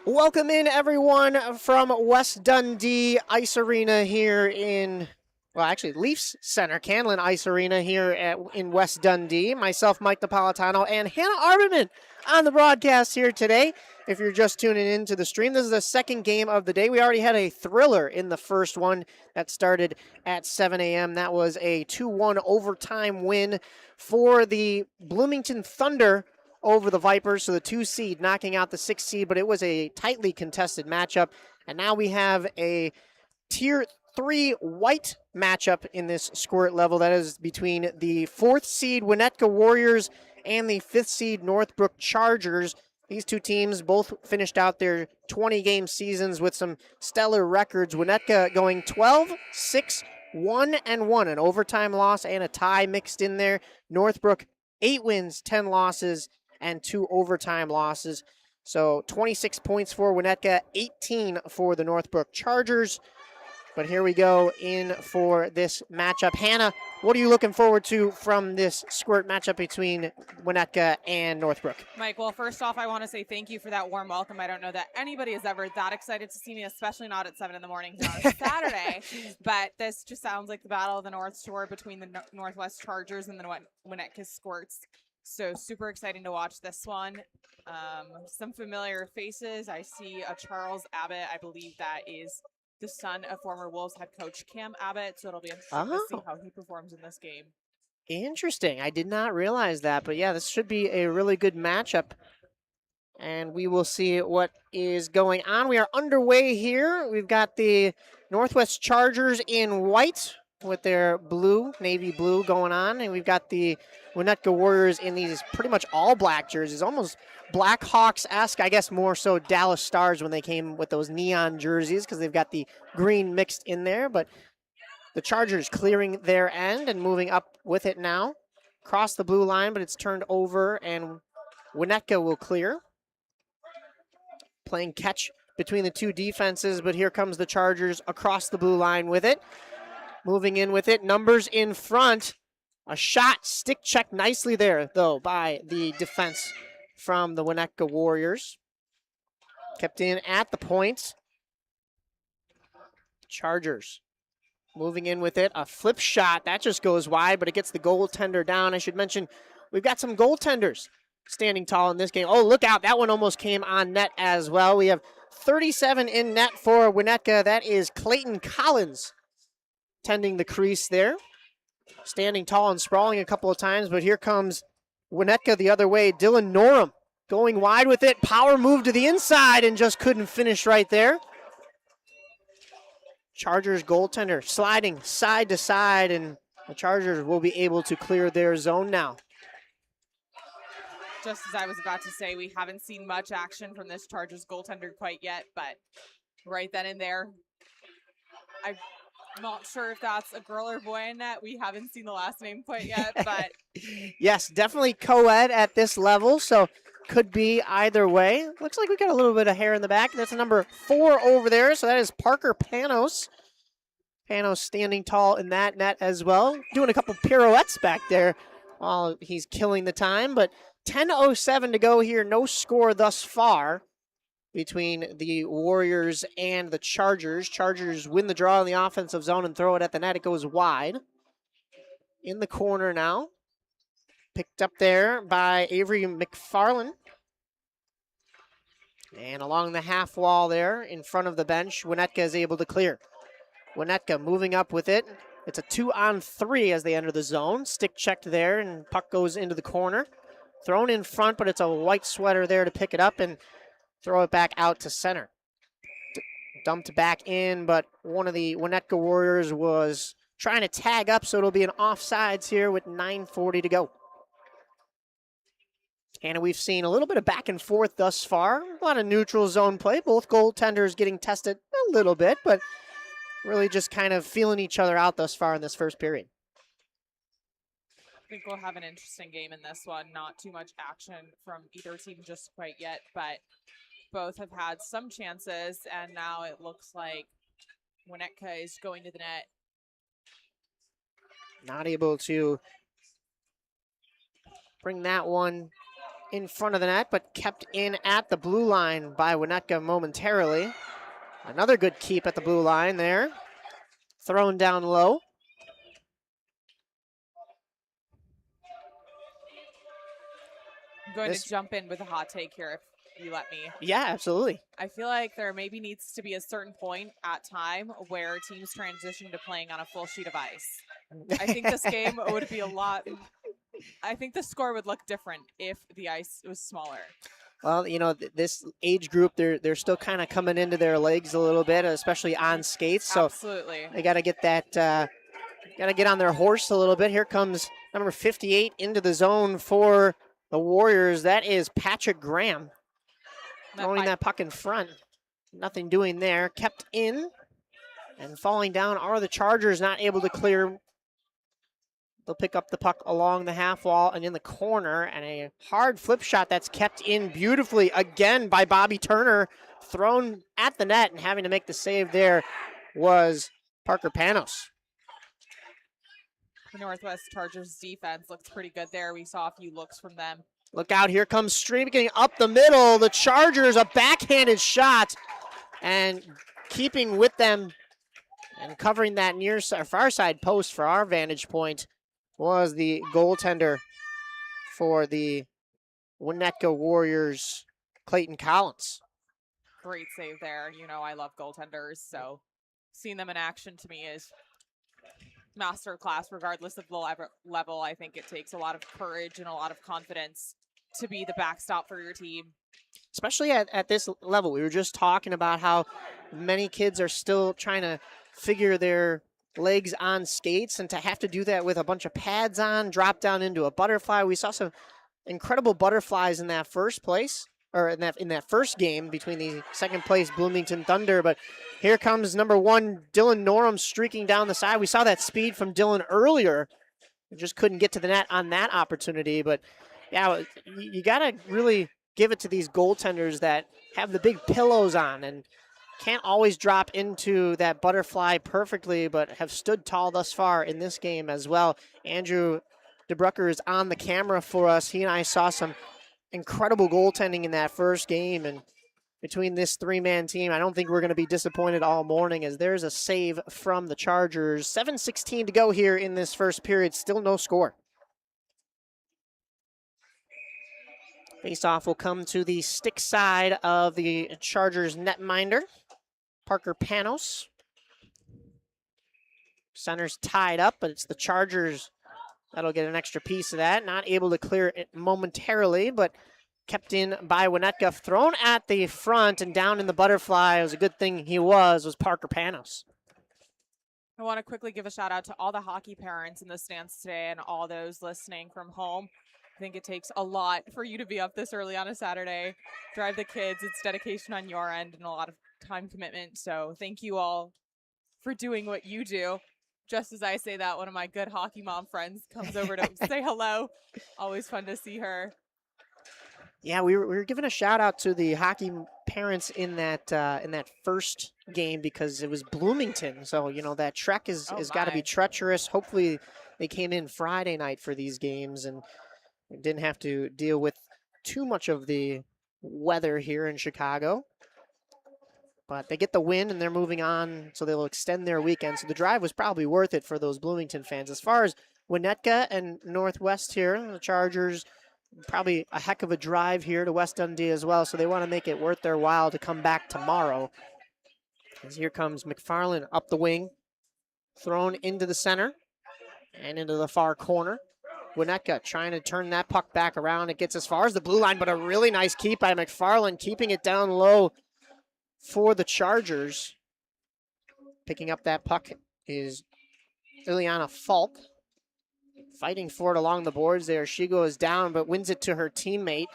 Welcome in, everyone, from West Dundee Ice Arena here in, well, actually, Leafs Center, Canlin Ice Arena here in West Dundee. Myself, Mike Napolitano, and Hannah Arbiman on the broadcast here today. If you're just tuning into the stream, this is the second game of the day. We already had a thriller in the first one that started at 7 a.m. That was a 2-1 overtime win for the Bloomington Thunder over the Vipers, so the 2 seed knocking out the 6 seed, but it was a tightly contested matchup. And now we have a Tier 3 white matchup in this Squirt level. That is between the 4th seed Winnetka Warriors and the 5th seed Northbrook Chargers. These two teams both finished out their 20-game seasons with some stellar records. Winnetka going 12-6, 1-1, an overtime loss and a tie mixed in there. Northbrook 8 wins, 10 losses, and 2 overtime losses. So 26 points for Winnetka, 18 for the Northbrook Chargers. But here we go in for this matchup. Hannah, what are you looking forward to from this Squirt matchup between Winnetka and Northbrook? Mike, well, first off, I want to say thank you for that warm welcome. I don't know that anybody is ever that excited to see me, especially not at 7 in the morning on a Saturday. But this just sounds like the Battle of the North Shore between the Northwest Chargers and the Winnetka Squirts. So super exciting to watch this one. Some familiar faces. I see a Charles Abbott. I believe that is the son of former Wolves head coach Cam Abbott. So it'll be interesting to see how he performs in this game. Interesting. I did not realize that. But yeah, this should be a really good matchup. And we will see what is going on. We are underway here. We've got the Northwest Chargers in white with their blue, navy blue going on. And we've got the Winnetka Warriors in these pretty much all black jerseys, almost Blackhawks-esque, I guess more so Dallas Stars when they came with those neon jerseys because they've got the green mixed in there. But the Chargers clearing their end and moving up with it now. Cross the blue line, but it's turned over and Winnetka will clear. Playing catch between the two defenses, but here comes the Chargers across the blue line with it. Moving in with it, numbers in front. A shot, stick check nicely there, though, by the defense from the Winnetka Warriors. Kept in at the point. Chargers moving in with it. A flip shot, that just goes wide, but it gets the goaltender down. I should mention, we've got some goaltenders standing tall in this game. Oh, look out. That one almost came on net as well. We have 37 in net for Winnetka. That is Clayton Collins tending the crease there. Standing tall and sprawling a couple of times, but here comes Winnetka the other way. Dylan Norum going wide with it. Power move to the inside and just couldn't finish right there. Chargers goaltender sliding side to side, and the Chargers will be able to clear their zone now. Just as I was about to say, we haven't seen much action from this Chargers goaltender quite yet, but right then and there, I'm not sure if that's a girl or boy in net. We haven't seen the last name quite yet, but yes, definitely co-ed at this level, so could be either way. Looks like we got a little bit of hair in the back. That's a number 4 over there, so that is Parker Panos. Panos standing tall in that net as well, doing a couple pirouettes back there while he's killing the time, but 10:07 to go here, no score thus far between the Warriors and the Chargers. Chargers win the draw in the offensive zone and throw it at the net. It goes wide. In the corner now. Picked up there by Avery McFarland. And along the half wall there in front of the bench, Winnetka is able to clear. Winnetka moving up with it. It's a 2-on-3 as they enter the zone. Stick checked there, and puck goes into the corner. Thrown in front, but it's a white sweater there to pick it up and throw it back out to center. Dumped back in, but one of the Winnetka Warriors was trying to tag up, so it'll be an offsides here with 9:40 to go. And we've seen a little bit of back and forth thus far. A lot of neutral zone play. Both goaltenders getting tested a little bit, but really just kind of feeling each other out thus far in this first period. I think we'll have an interesting game in this one. Not too much action from either team just quite yet, but both have had some chances, and now it looks like Winnetka is going to the net. Not able to bring that one in front of the net, but kept in at the blue line by Winnetka momentarily. Another good keep at the blue line there. Thrown down low. I'm going to jump in with a hot take here if you let me. Yeah, absolutely. I feel like there maybe needs to be a certain point at time where teams transition to playing on a full sheet of ice. I think this game would be a lot. I think the score would look different if the ice was smaller. Well, you know, this age group, they're still kind of coming into their legs a little bit, especially on skates. So absolutely, they got to get that, got to get on their horse a little bit. Here comes number 58 into the zone for the Warriors. That is Patrick Graham throwing that puck in front. Nothing doing there. Kept in and falling down are the Chargers, not able to clear. They'll pick up the puck along the half wall and in the corner, and a hard flip shot that's kept in beautifully again by Bobby Turner, thrown at the net, and having to make the save there was Parker Panos. The Northwest Chargers defense looks pretty good there. We saw a few looks from them. Look out, here comes streaking up the middle. The Chargers, a backhanded shot, and keeping with them and covering that near far side post for our vantage point was the goaltender for the Winnetka Warriors, Clayton Collins. Great save there. You know, I love goaltenders, so seeing them in action to me is master class, regardless of the level. I think it takes a lot of courage and a lot of confidence to be the backstop for your team. Especially at this level. We were just talking about how many kids are still trying to figure their legs on skates, and to have to do that with a bunch of pads on, drop down into a butterfly. We saw some incredible butterflies in that first place, or in that first game between the second place Bloomington Thunder. But here comes number 1, Dylan Norum, streaking down the side. We saw that speed from Dylan earlier. We just couldn't get to the net on that opportunity. But yeah, you got to really give it to these goaltenders that have the big pillows on and can't always drop into that butterfly perfectly, but have stood tall thus far in this game as well. Andrew DeBrucker is on the camera for us. He and I saw some incredible goaltending in that first game, and between this 3-man team, I don't think we're going to be disappointed all morning, as there's a save from the Chargers. 7:16 to go here in this first period, still no score. Face-off will come to the stick side of the Chargers netminder, Parker Panos. Center's tied up, but it's the Chargers that'll get an extra piece of that. Not able to clear it momentarily, but kept in by Winnetka. Thrown at the front and down in the butterfly. It was a good thing he was Parker Panos. I want to quickly give a shout out to all the hockey parents in the stands today and all those listening from home. I think it takes a lot for you to be up this early on a Saturday, drive the kids. It's dedication on your end and a lot of time commitment. So thank you all for doing what you do. Just as I say that, one of my good hockey mom friends comes over to say hello. Always fun to see her. Yeah, we were giving a shout out to the hockey parents in that first game because it was Bloomington. So, you know, that trek has got to be treacherous. Hopefully they came in Friday night for these games and didn't have to deal with too much of the weather here in Chicago. But they get the win and they're moving on, so they'll extend their weekend. So the drive was probably worth it for those Bloomington fans. As far as Winnetka and Northwest here, the Chargers, probably a heck of a drive here to West Dundee as well, so they want to make it worth their while to come back tomorrow. As here comes McFarland up the wing, thrown into the center and into the far corner. Winnetka trying to turn that puck back around. It gets as far as the blue line, but a really nice keep by McFarland, keeping it down low for the Chargers. Picking up that puck is Ileana Falk. Fighting for it along the boards there. She goes down, but wins it to her teammate.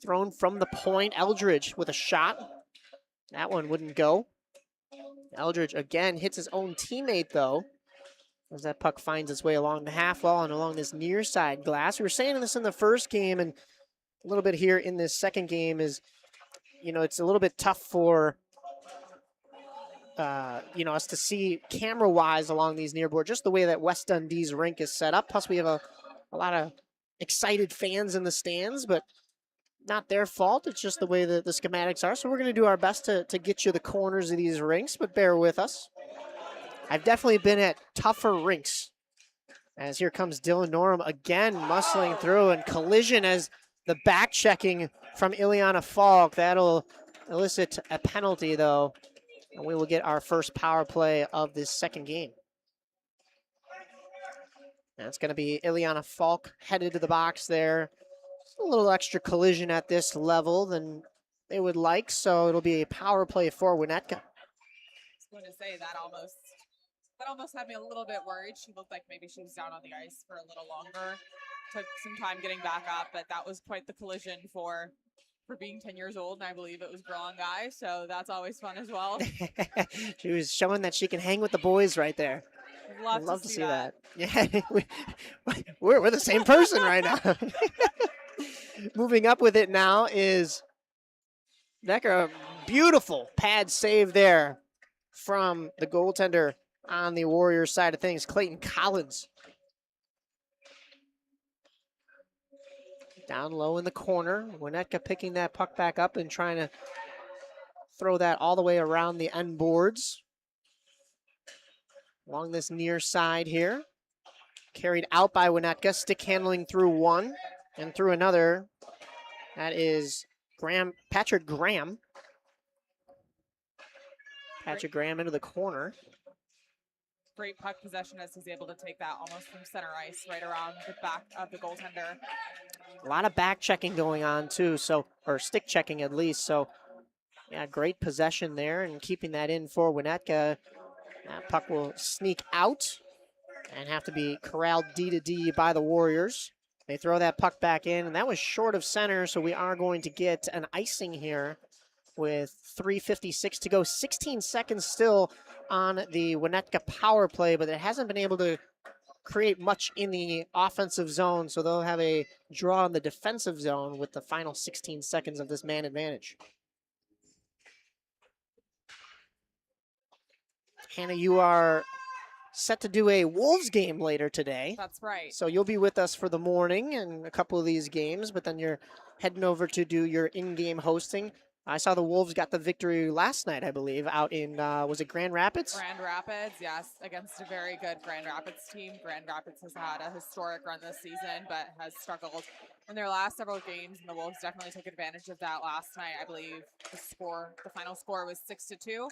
Thrown from the point. Eldridge with a shot. That one wouldn't go. Eldridge again hits his own teammate, though, as that puck finds its way along the half wall and along this near side glass. We were saying this in the first game, and a little bit here in this second game is, you know, it's a little bit tough for you know, us to see camera-wise along these near board, just the way that West Dundee's rink is set up. Plus, we have a lot of excited fans in the stands, but not their fault. It's just the way that the schematics are. So we're going to do our best to get you the corners of these rinks, but bear with us. I've definitely been at tougher rinks. As here comes Dylan Norum again, muscling through, and collision as the back checking from Ileana Falk. That'll elicit a penalty, though, and we will get our first power play of this second game. That's going to be Ileana Falk headed to the box there. Just a little extra collision at this level than they would like, so it'll be a power play for Winnetka. I was going to say that almost had me a little bit worried. She looked like maybe she was down on the ice for a little longer. Took some time getting back up, but that was quite the collision for being 10 years old, and I believe it was girl on guy, so that's always fun as well. She was showing that she can hang with the boys right there. Love to see that. Yeah, we're the same person right now. Moving up with it now is Necker. Beautiful pad save there from the goaltender on the Warriors side of things, Clayton Collins. Down low in the corner, Winnetka picking that puck back up and trying to throw that all the way around the end boards. Along this near side here. Carried out by Winnetka, stick handling through one and through another. That is Patrick Graham. Patrick Graham into the corner. Great puck possession as he's able to take that almost from center ice right around the back of the goaltender. A lot of back checking going on too, or stick checking at least. So yeah, great possession there and keeping that in for Winnetka. That puck will sneak out and have to be corralled D to D by the Warriors. They throw that puck back in, and that was short of center, so we are going to get an icing here with 3:56 to go. 16 seconds still on the Winnetka power play, but it hasn't been able to create much in the offensive zone, so they'll have a draw in the defensive zone with the final 16 seconds of this man advantage. Hannah, you are set to do a Wolves game later today. That's right. So you'll be with us for the morning and a couple of these games, but then you're heading over to do your in-game hosting. I saw the Wolves got the victory last night, I believe, out in, was it Grand Rapids? Grand Rapids, yes, against a very good Grand Rapids team. Grand Rapids has had a historic run this season, but has struggled in their last several games, and the Wolves definitely took advantage of that last night. I believe the final score was 6-2,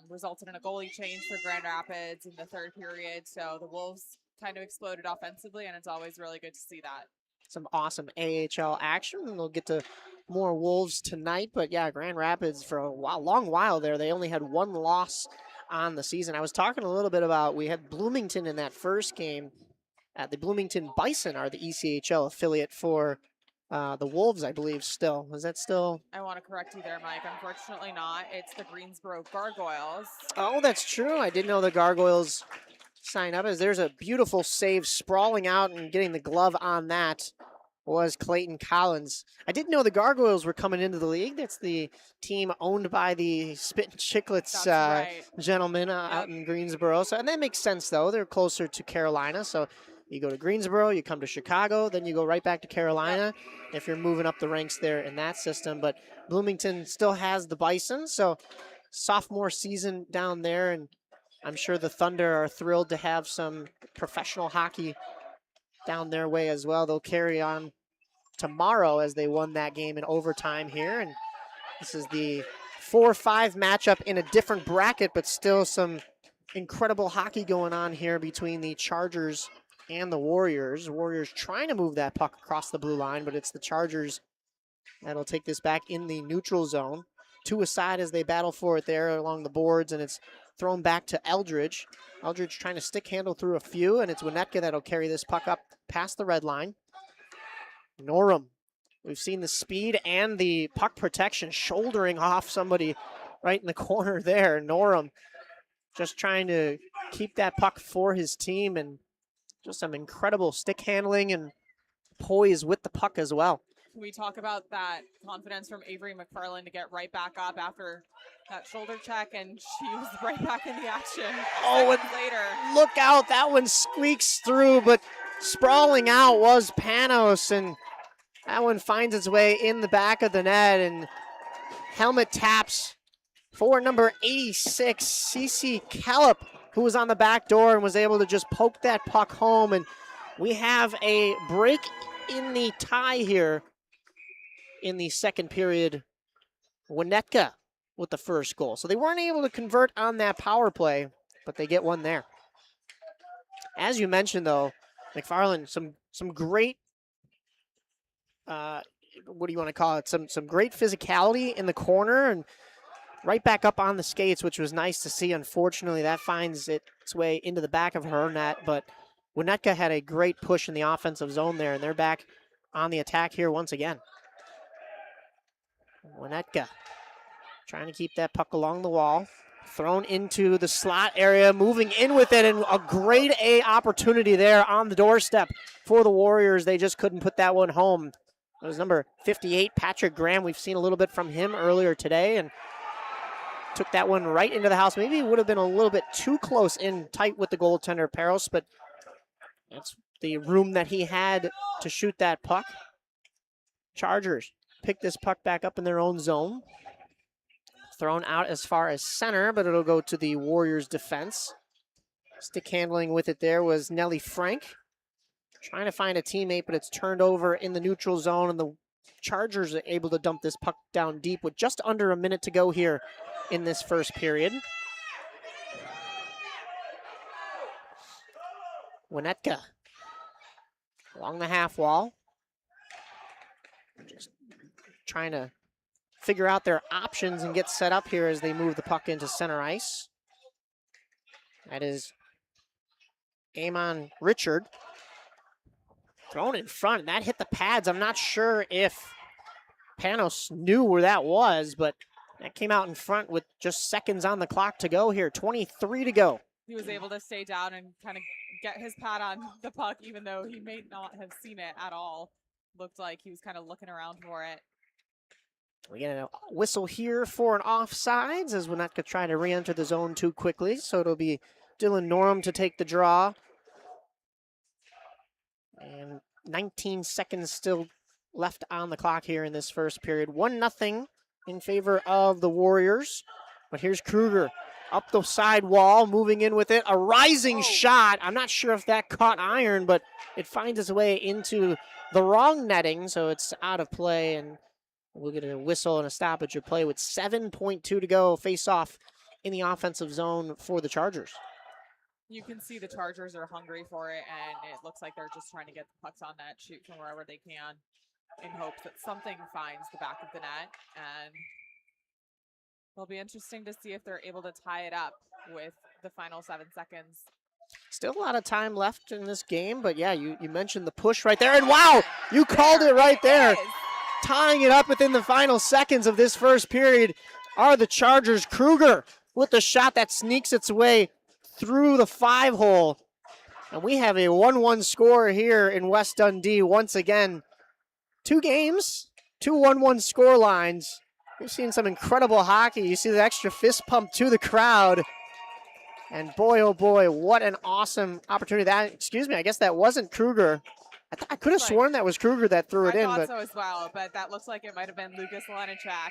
resulted in a goalie change for Grand Rapids in the third period. So the Wolves kind of exploded offensively, and it's always really good to see that. Some awesome AHL action, and we'll get to more Wolves tonight. But yeah, Grand Rapids for a long while there, they only had one loss on the season. I was talking a little bit about, we had Bloomington in that first game. The Bloomington Bison are the ECHL affiliate for the Wolves, I believe, still. Is that still? I want to correct you there, Mike. Unfortunately not. It's the Greensboro Gargoyles. Oh, that's true. I didn't know the Gargoyles sign up. As there's a beautiful save sprawling out and getting the glove on that was Clayton Collins. I didn't know the Gargoyles were coming into the league. That's the team owned by the Spit and Chicklets gentleman out in Greensboro. So, and that makes sense, though. They're closer to Carolina. So you go to Greensboro, you come to Chicago, then you go right back to Carolina if you're moving up the ranks there in that system. But Bloomington still has the Bison. So sophomore season down there, and I'm sure the Thunder are thrilled to have some professional hockey down their way as well. They'll carry on tomorrow as they won that game in overtime here. And this is the 4-5 matchup in a different bracket, but still some incredible hockey going on here between the Chargers and the Warriors. Warriors trying to move that puck across the blue line, but it's the Chargers that'll take this back in the neutral zone. Two aside as they battle for it there along the boards, and it's thrown back to Eldridge. Eldridge trying to stick handle through a few, and it's Winnetka that'll carry this puck up past the red line. Norum, we've seen the speed and the puck protection shouldering off somebody right in the corner there. Norum just trying to keep that puck for his team, and just some incredible stick handling and poise with the puck as well. Can we talk about that confidence from Avery McFarland to get right back up after that shoulder check, and she was right back in the action. Oh, and later. Look out, that one squeaks through, but sprawling out was Panos, and that one finds its way in the back of the net, and helmet taps for number 86, Cece Callip, who was on the back door and was able to just poke that puck home. And we have a break in the tie here in the second period. Winnetka with the first goal. So they weren't able to convert on that power play, but they get one there. As you mentioned, though, McFarland, some great, what do you want to call it? Some great physicality in the corner and right back up on the skates, which was nice to see. Unfortunately, that finds its way into the back of her net, but Winnetka had a great push in the offensive zone there, and they're back on the attack here once again. Winnetka trying to keep that puck along the wall. Thrown into the slot area, moving in with it, and a grade A opportunity there on the doorstep for the Warriors. They just couldn't put that one home. It was number 58, Patrick Graham. We've seen a little bit from him earlier today, and took that one right into the house. Maybe it would have been a little bit too close in tight with the goaltender, Peros, but that's the room that he had to shoot that puck. Chargers pick this puck back up in their own zone. Thrown out as far as center, but it'll go to the Warriors' defense. Stick handling with it there was Nellie Frank. Trying to find a teammate, but it's turned over in the neutral zone, and the Chargers are able to dump this puck down deep with just under a minute to go here in this first period. Winnetka along the half wall. Just trying to figure out their options and get set up here as they move the puck into center ice. That is Amon Richard. Thrown in front, and that hit the pads. I'm not sure if Panos knew where that was, but that came out in front with just seconds on the clock to go here. 23 to go. He was able to stay down and kind of get his pad on the puck, even though he may not have seen it at all. Looked like he was kind of looking around for it. We get a whistle here for an offsides as Winnetka trying to re-enter the zone too quickly. So it'll be Dylan Norum to take the draw. And 19 seconds still left on the clock here in this first period. 1-0 in favor of the Warriors. But here's Kruger up the side wall, moving in with it. A rising shot. I'm not sure if that caught iron, but it finds its way into the wrong netting, so it's out of play, and we'll get a whistle and a stoppage of play with 7.2 to go. Face off in the offensive zone for the Chargers. You can see the Chargers are hungry for it, and it looks like they're just trying to get the pucks on net, shoot from wherever they can, in hopes that something finds the back of the net. And it'll be interesting to see if they're able to tie it up with the final 7 seconds. Still a lot of time left in this game, but yeah, you mentioned the push right there, and wow, you called it right there. Tying it up within the final seconds of this first period are the Chargers. Kruger with the shot that sneaks its way through the 5-hole. And we have a 1-1 score here in West Dundee once again. 2 games, 2 1-1 score lines. We've seen some incredible hockey. You see the extra fist pump to the crowd. And boy, oh boy, what an awesome opportunity. I guess that wasn't Kruger. I could have sworn that was Kruger that threw it in. I thought so as well, but that looks like it might have been Lucas Lenachak.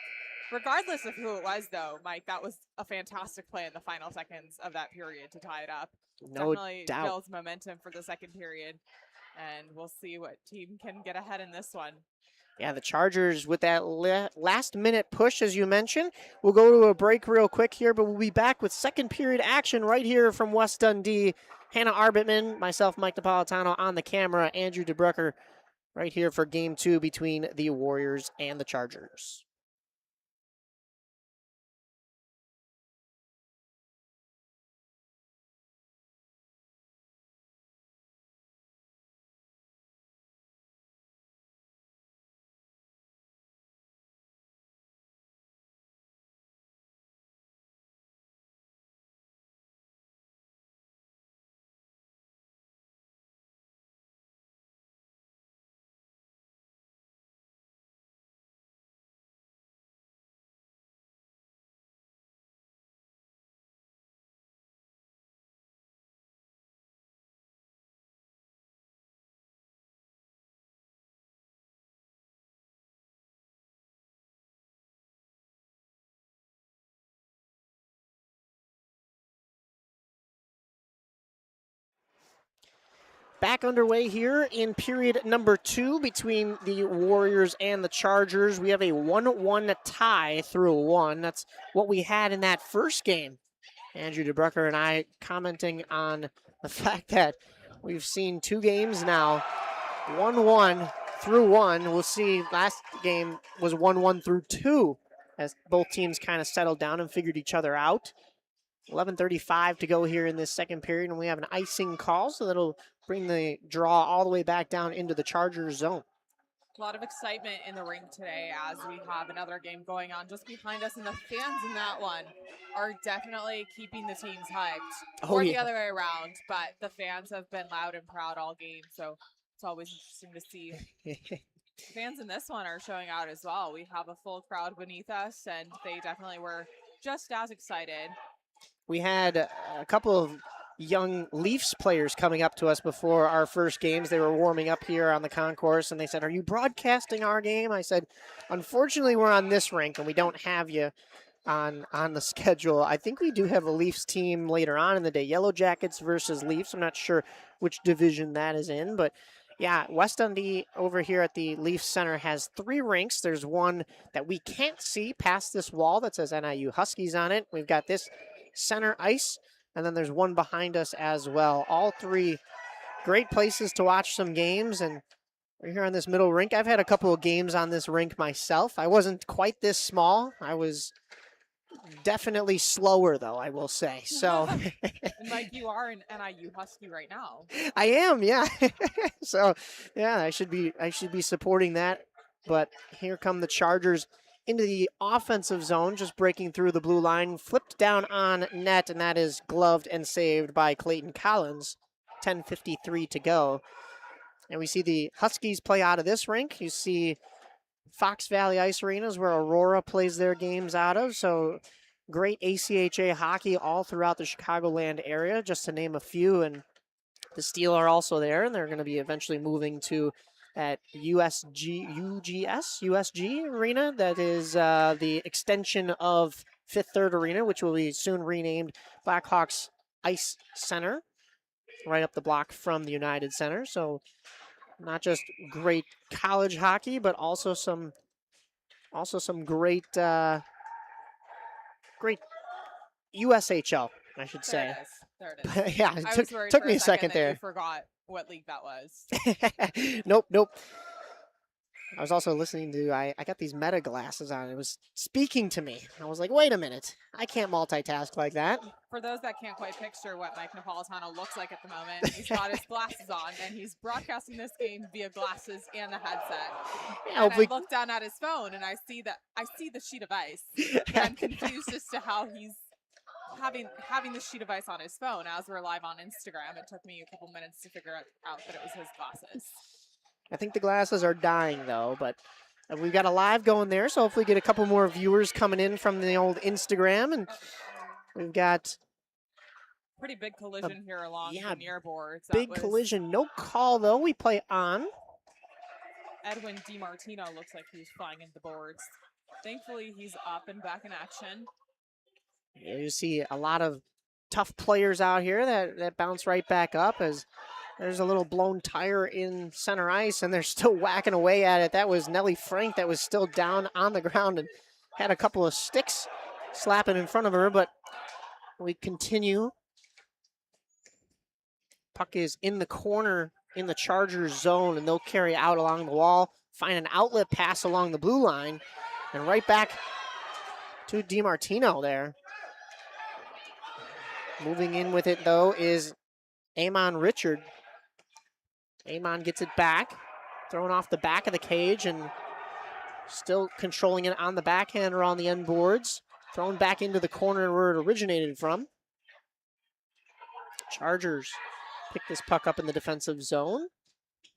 Regardless of who it was, though, Mike, that was a fantastic play in the final seconds of that period to tie it up. No Definitely doubt. builds momentum for the second period, and we'll see what team can get ahead in this one. Yeah, the Chargers with that last-minute push, as you mentioned. We'll go to a break real quick here, but we'll be back with second period action right here from West Dundee. Hannah Arbitman, myself, Mike Napolitano on the camera, Andrew DeBrucker right here for Game 2 between the Warriors and the Chargers. Back underway here in period number 2 between the Warriors and the Chargers. We have a 1-1 tie through 1. That's what we had in that first game. Andrew DeBrucker and I commenting on the fact that we've seen 2 games now, 1-1 through 1. We'll see, last game was 1-1 through 2 as both teams kind of settled down and figured each other out. 11:35 to go here in this second period, and we have an icing call, so that'll bring the draw all the way back down into the Chargers zone. A lot of excitement in the rink today as we have another game going on just behind us, and the fans in that one are definitely keeping the teams hyped. Or the other way around, but the fans have been loud and proud all game, so it's always interesting to see. Fans in this one are showing out as well. We have a full crowd beneath us, and they definitely were just as excited. We had a couple of young Leafs players coming up to us before our first games. They were warming up here on the concourse, and they said, "Are you broadcasting our game?" I said, "Unfortunately, we're on this rink, and we don't have you on the schedule." I think we do have a Leafs team later on in the day. Yellow Jackets versus Leafs. I'm not sure which division that is in, but yeah, West Dundee over here at the Leafs Center has 3 rinks. There's one that we can't see past this wall that says NIU Huskies on it. We've got this center ice, and then there's one behind us as well. All 3 great places to watch some games, and we're here on this middle rink. I've had a couple of games on this rink myself. I wasn't quite this small. I was definitely slower, though, I will say. So, and like you are an NIU Husky right now. I am, yeah. So, yeah, I should be supporting that. But here come the Chargers into the offensive zone, just breaking through the blue line, flipped down on net, and that is gloved and saved by Clayton Collins. 10:53 to go. And we see the Huskies play out of this rink. You see Fox Valley Ice Arena is where Aurora plays their games out of. So great ACHA hockey all throughout the Chicagoland area, just to name a few. And the Steel are also there, and they're going to be eventually moving to at USG Arena. That is the extension of Fifth Third Arena, which will be soon renamed Blackhawks Ice Center, right up the block from the United Center. So not just great college hockey, but also some great great USHL, I should say. There it is. Yeah, it took me a second there. You forgot what league that was. Nope. I was also listening to, I got these Meta glasses on. It was speaking to me. I was like, wait a minute. I can't multitask like that. For those that can't quite picture what Mike Napolitano looks like at the moment, he's got his glasses on, and he's broadcasting this game via glasses and the headset. Yeah, and I look down at his phone, and I see the sheet of ice. And I'm confused as to how he's having the sheet of ice on his phone. As we're live on Instagram, it took me a couple minutes to figure out that it was his glasses. I think the glasses are dying, though, but we've got a live going there, so hopefully get a couple more viewers coming in from the old Instagram, and we've got pretty big collision here along the near boards. Big collision, no call, though. We play on. Edwin DiMartino looks like he's flying into the boards. Thankfully, he's up and back in action. You see a lot of tough players out here that bounce right back up as there's a little blown tire in center ice, and they're still whacking away at it. That was Nellie Frank that was still down on the ground and had a couple of sticks slapping in front of her, but we continue. Puck is in the corner in the Chargers zone, and they'll carry out along the wall, find an outlet pass along the blue line, and right back to DiMartino there. Moving in with it, though, is Amon Richard. Amon gets it back, thrown off the back of the cage, and still controlling it on the backhander on the end boards. Thrown back into the corner where it originated from. Chargers pick this puck up in the defensive zone.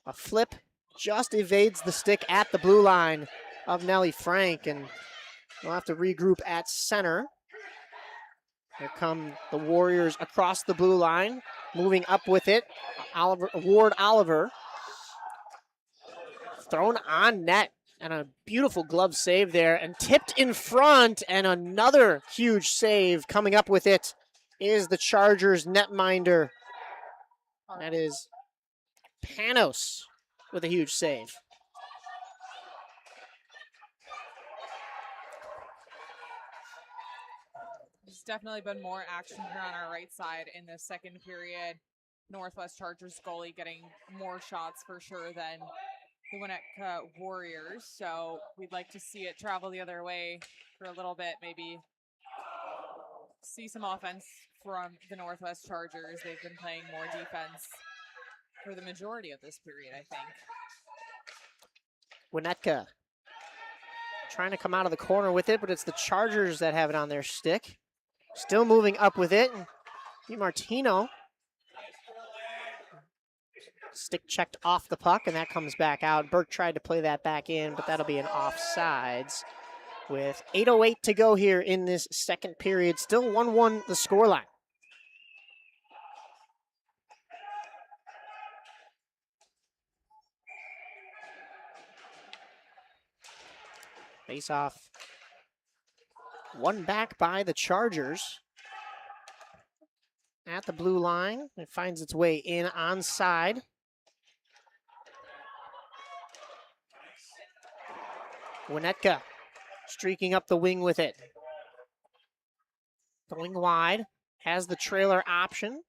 A flip just evades the stick at the blue line of Nellie Frank, and we'll have to regroup at center. Here come the Warriors across the blue line, moving up with it. Ward Oliver thrown on net, and a beautiful glove save there, and tipped in front, and another huge save. Coming up with it is the Chargers netminder. That is Panos with a huge save. There's definitely been more action here on our right side in the second period. Northwest Chargers goalie getting more shots for sure than the Winnetka Warriors. So we'd like to see it travel the other way for a little bit, maybe see some offense from the Northwest Chargers. They've been playing more defense for the majority of this period, I think. Winnetka trying to come out of the corner with it, but it's the Chargers that have it on their stick. Still moving up with it. Martino. Stick checked off the puck, and that comes back out. Burke tried to play that back in, but that'll be an offsides. With 8:08 to go here in this second period. Still 1-1 the scoreline. Face off. One back by the Chargers. At the blue line. It finds its way in onside. Winnetka streaking up the wing with it. Going wide. Has the trailer option.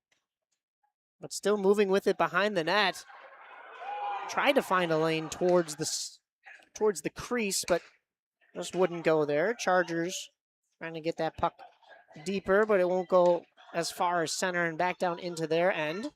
But still moving with it behind the net. Tried to find a lane towards the crease, but just wouldn't go there. Chargers trying to get that puck deeper, but it won't go as far as center and back down into their end.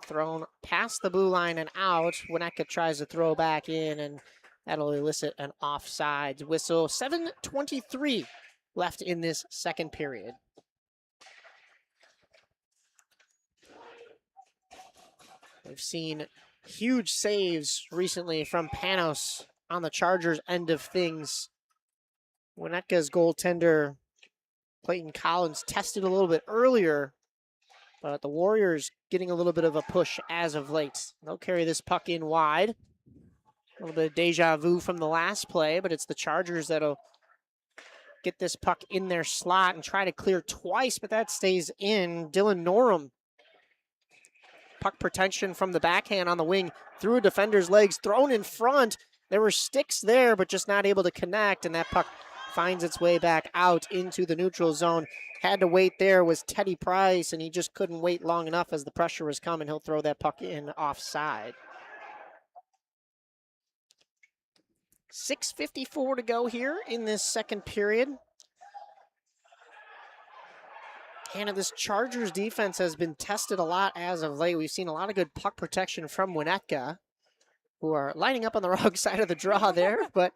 Thrown past the blue line and out. Winnetka tries to throw back in, and that'll elicit an offsides whistle. 7:23 left in this second period. We've seen huge saves recently from Panos on the Chargers' end of things. Winnetka's goaltender, Clayton Collins, tested a little bit earlier, but the Warriors getting a little bit of a push as of late. They'll carry this puck in wide. A little bit of deja vu from the last play, but it's the Chargers that'll get this puck in their slot and try to clear twice, but that stays in. Dylan Norum. Puck protection from the backhand on the wing through a defender's legs, thrown in front. There were sticks there, but just not able to connect, and that puck finds its way back out into the neutral zone. Had to wait there was Teddy Price, and he just couldn't wait long enough as the pressure was coming. He'll throw that puck in offside. 6:54 to go here in this second period. And this Chargers defense has been tested a lot as of late. We've seen a lot of good puck protection from Winnetka, who are lining up on the wrong side of the draw there, but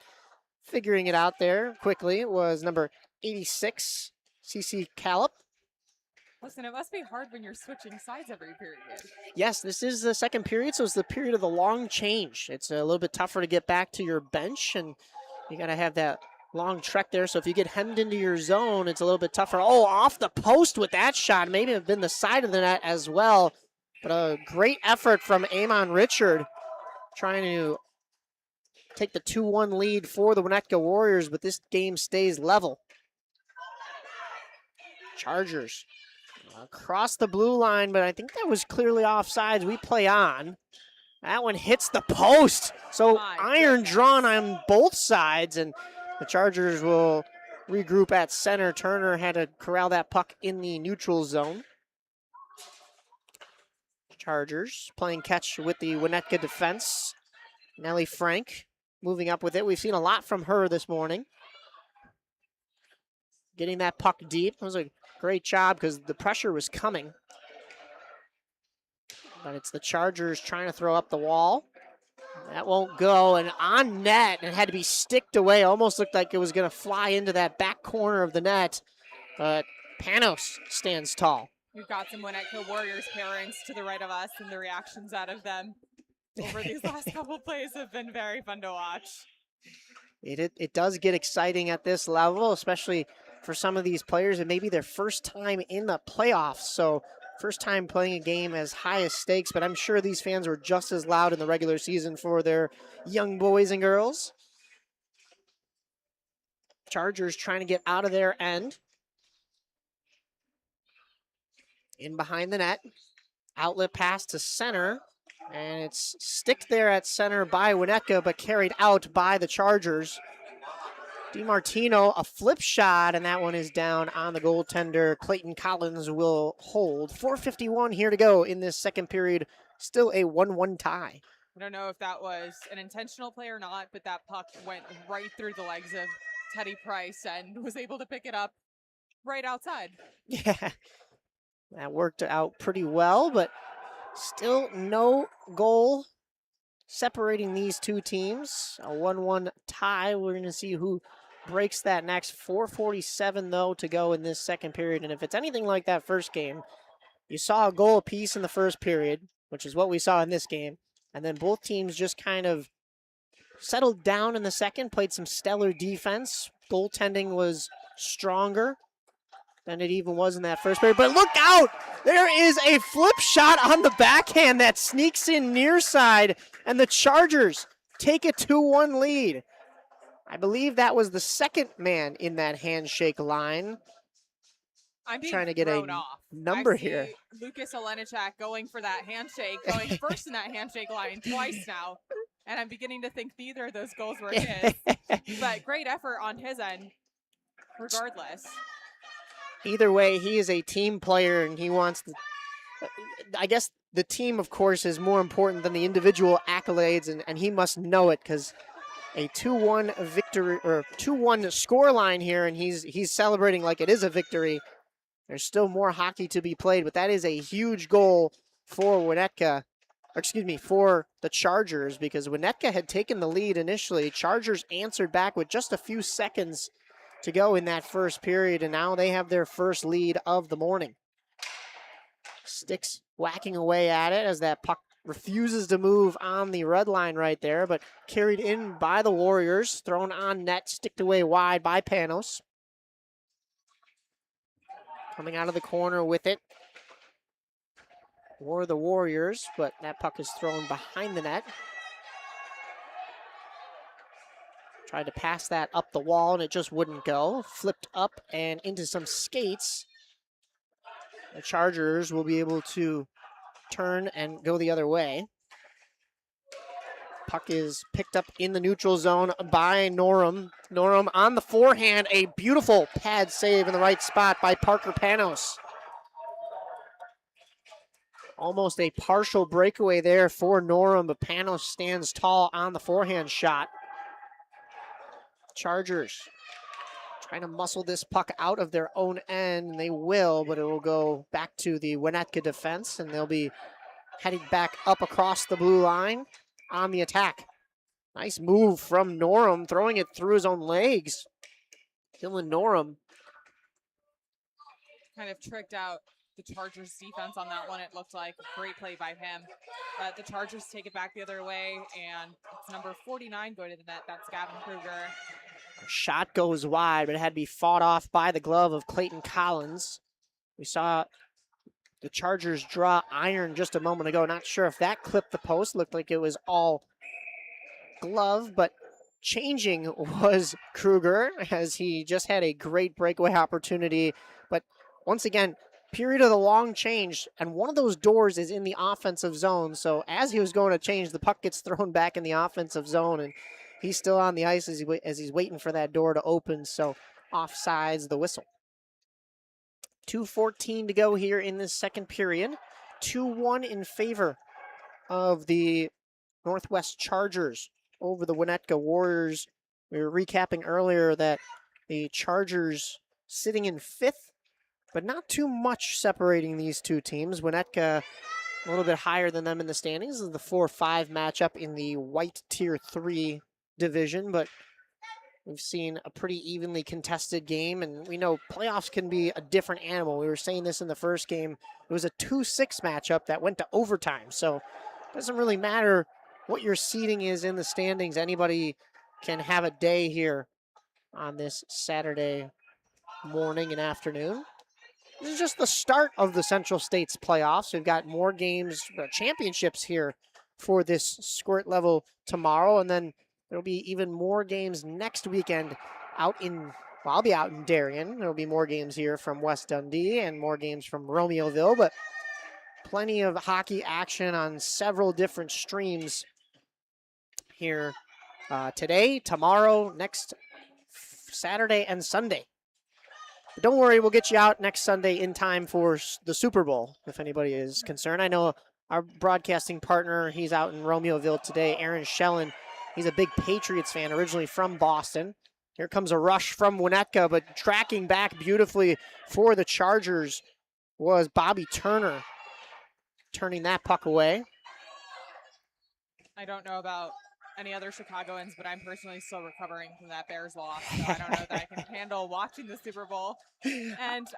figuring it out there quickly was number 86, CC Callop. Listen, it must be hard when you're switching sides every period. Yes, this is the second period, so it's the period of the long change. It's a little bit tougher to get back to your bench, and you got to have that long trek there. So if you get hemmed into your zone, it's a little bit tougher. Oh, off the post with that shot. Maybe have been the side of the net as well. But a great effort from Amon Richard trying to take the 2-1 lead for the Winnetka Warriors, but this game stays level. Chargers across the blue line, but I think that was clearly offsides. We play on. That one hits the post. So iron drawn on both sides, and the Chargers will regroup at center. Turner had to corral that puck in the neutral zone. Chargers playing catch with the Winnetka defense. Nellie Frank moving up with it. We've seen a lot from her this morning. Getting that puck deep. It was a great job because the pressure was coming. But it's the Chargers trying to throw up the wall. That won't go, and on net, and it had to be sticked away. Almost looked like it was going to fly into that back corner of the net, but Panos stands tall. We've got some Winnetka Warriors parents to the right of us, and the reactions out of them over these last couple plays have been very fun to watch. It does get exciting at this level, especially for some of these players. It may be their first time in the playoffs, so first time playing a game as high as stakes, but I'm sure these fans were just as loud in the regular season for their young boys and girls. Chargers trying to get out of their end. In behind the net. Outlet pass to center. And it's sticked there at center by Winnetka, but carried out by the Chargers. DiMartino, a flip shot, and that one is down on the goaltender. Clayton Collins will hold. 4:51 here to go in this second period. Still a 1-1 tie. I don't know if that was an intentional play or not, but that puck went right through the legs of Teddy Price and was able to pick it up right outside. Yeah, that worked out pretty well, but still no goal separating these two teams. A 1-1 tie. We're going to see who breaks that next. 4:47, though, to go in this second period. And if it's anything like that first game, you saw a goal apiece in the first period, which is what we saw in this game. And then both teams just kind of settled down in the second, played some stellar defense. Goaltending was stronger than it even was in that first period. But look out! There is a flip shot on the backhand that sneaks in near side, and the Chargers take a 2-1 lead. I believe that was the second man in that handshake line. I'm being trying to get a thrown off. number I see here. Lucas Olenicek going for that handshake, going first in that handshake line twice now. And I'm beginning to think neither of those goals were his. But great effort on his end, regardless. Either way, he is a team player, and he wants to, I guess the team, of course, is more important than the individual accolades, and he must know it, because a 2-1 victory, or 2-1 score line here, and he's celebrating like it is a victory. There's still more hockey to be played, but that is a huge goal for Winnetka, or excuse me, for the Chargers, because Winnetka had taken the lead initially. Chargers answered back with just a few seconds to go in that first period, and now they have their first lead of the morning. Sticks whacking away at it as that puck refuses to move on the red line right there, but carried in by the Warriors, thrown on net, sticked away wide by Panos. Coming out of the corner with it were the Warriors, but that puck is thrown behind the net. Tried to pass that up the wall, and it just wouldn't go. Flipped up and into some skates. The Chargers will be able to turn and go the other way. Puck is picked up in the neutral zone by Norum. Norum on the forehand, a beautiful pad save in the right spot by Parker Panos. Almost a partial breakaway there for Norum, but Panos stands tall on the forehand shot. Chargers trying to muscle this puck out of their own end, and they will, but it will go back to the Winnetka defense, and they'll be heading back up across the blue line on the attack. Nice move from Norum, throwing it through his own legs. Dylan Norum. Kind of tricked out the Chargers defense on that one, it looked like. Great play by him. But the Chargers take it back the other way, and it's number 49 going to the net. That's Gavin Kruger. Shot goes wide, but it had to be fought off by the glove of Clayton Collins. We saw the Chargers draw iron just a moment ago. Not sure if that clipped the post. Looked like it was all glove, but changing was Kruger, as he just had a great breakaway opportunity. But once again, period of the long change, and one of those doors is in the offensive zone. So as he was going to change, the puck gets thrown back in the offensive zone, and he's still on the ice as he's waiting for that door to open. So offsides the whistle. 2:14 to go here in this second period. 2-1 in favor of the Northwest Chargers over the Winnetka Warriors. We were recapping earlier that the Chargers sitting in fifth, but not too much separating these two teams. Winnetka a little bit higher than them in the standings. This is the 4-5 matchup in the white tier 3 division, but we've seen a pretty evenly contested game, and we know playoffs can be a different animal. We were saying this in the first game. It was a 2-6 matchup that went to overtime, so it doesn't really matter what your seeding is in the standings. Anybody can have a day here on this Saturday morning and afternoon. This is just the start of the Central States playoffs. We've got more games, championships here for this Squirt level tomorrow, and then there'll be even more games next weekend out in Well, I'll be out in Darien. There'll be more games here from West Dundee and more games from Romeoville, but plenty of hockey action on several different streams here today, tomorrow, next Saturday, and Sunday. But don't worry, we'll get you out next Sunday in time for the Super Bowl, if anybody is concerned. I know our broadcasting partner, he's out in Romeoville today, Aaron Schellen. He's a big Patriots fan, originally from Boston. Here comes a rush from Winnetka, but tracking back beautifully for the Chargers was Bobby Turner, turning that puck away. I don't know about any other Chicagoans, but I'm personally still recovering from that Bears loss. So I don't know that I can handle watching the Super Bowl. And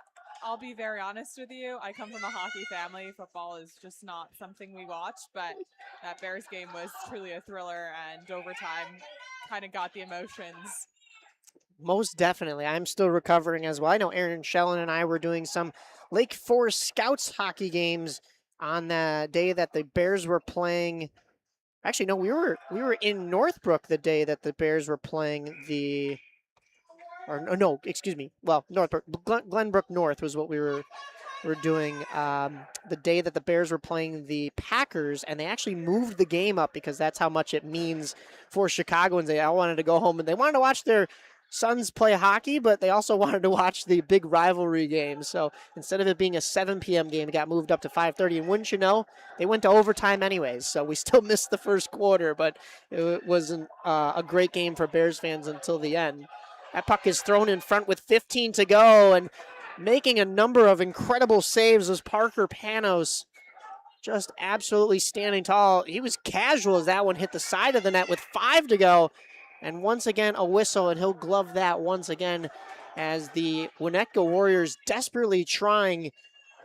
I'll be very honest with you. I come from a hockey family. Football is just not something we watch, but that Bears game was truly a thriller, and overtime kind of got the emotions. Most definitely. I'm still recovering as well. I know Aaron Schellen and I were doing some Lake Forest Scouts hockey games on the day that the Bears were playing. Actually, no, we were in Northbrook the day that the Bears were playing the, or no, excuse me. Well, Northbrook, Glenbrook North was what we were doing the day that the Bears were playing the Packers, and they actually moved the game up because that's how much it means for Chicagoans. They all wanted to go home and they wanted to watch their sons play hockey, but they also wanted to watch the big rivalry game. So instead of it being a 7 p.m. game, it got moved up to 5:30. And wouldn't you know, they went to overtime anyways. So we still missed the first quarter, but it wasn't a great game for Bears fans until the end. That puck is thrown in front with 15 to go, and making a number of incredible saves was Parker Panos. Just absolutely standing tall. He was casual as that one hit the side of the net with 5 to go. And once again, a whistle, and he'll glove that once again as the Winnetka Warriors desperately trying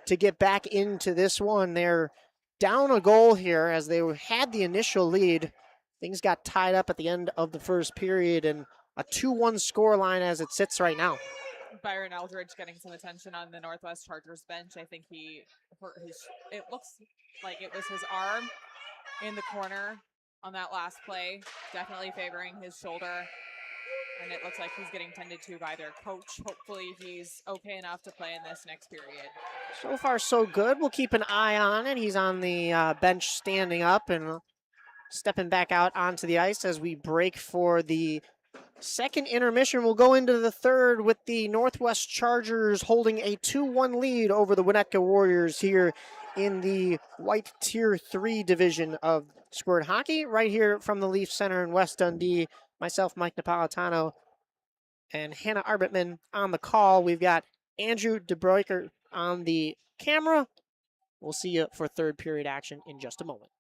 to get back into this one. They're down a goal here as they had the initial lead. Things got tied up at the end of the first period, and a 2-1 scoreline as it sits right now. Byron Eldridge getting some attention on the Northwest Chargers bench. I think he hurt it looks like it was his arm in the corner on that last play, definitely favoring his shoulder. And it looks like he's getting tended to by their coach. Hopefully he's okay enough to play in this next period. So far, so good. We'll keep an eye on it. He's on the bench standing up and stepping back out onto the ice as we break for the second intermission. We'll go into the third with the Northwest Chargers holding a 2-1 lead over the Winnetka Warriors here in the White Tier 3 division of Squirt Hockey, right here from the Leaf Center in West Dundee. Myself, Mike Napolitano, and Hannah Arbitman on the call. We've got Andrew DeBroeker on the camera. We'll see you for third period action in just a moment.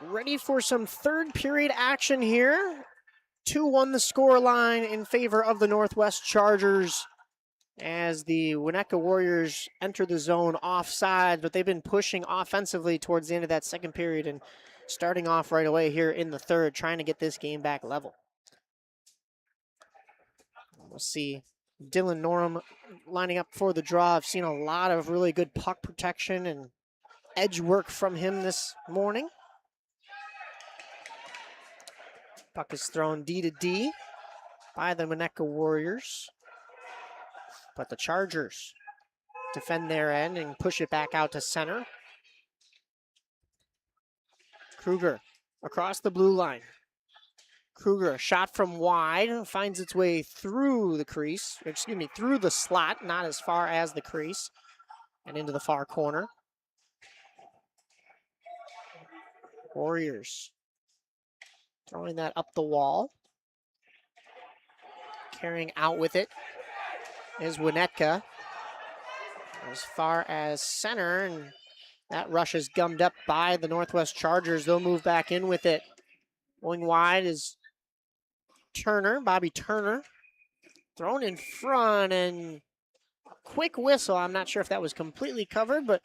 Ready for some third period action here. 2-1 the score line in favor of the Northwest Chargers as the Winnetka Warriors enter the zone offside, but they've been pushing offensively towards the end of that second period and starting off right away here in the third, trying to get this game back level. We'll see Dylan Norum lining up for the draw. I've seen a lot of really good puck protection and edge work from him this morning. Puck is thrown D to D by the Winnetka Warriors. But the Chargers defend their end and push it back out to center. Kruger across the blue line. Kruger, a shot from wide, finds its way through the crease, through the slot, not as far as the crease, and into the far corner. Warriors throwing that up the wall. Carrying out with it is Winnetka. As far as center, and that rush is gummed up by the Northwest Chargers. They'll move back in with it. Going wide is Turner, Bobby Turner. Thrown in front and quick whistle. I'm not sure if that was completely covered, but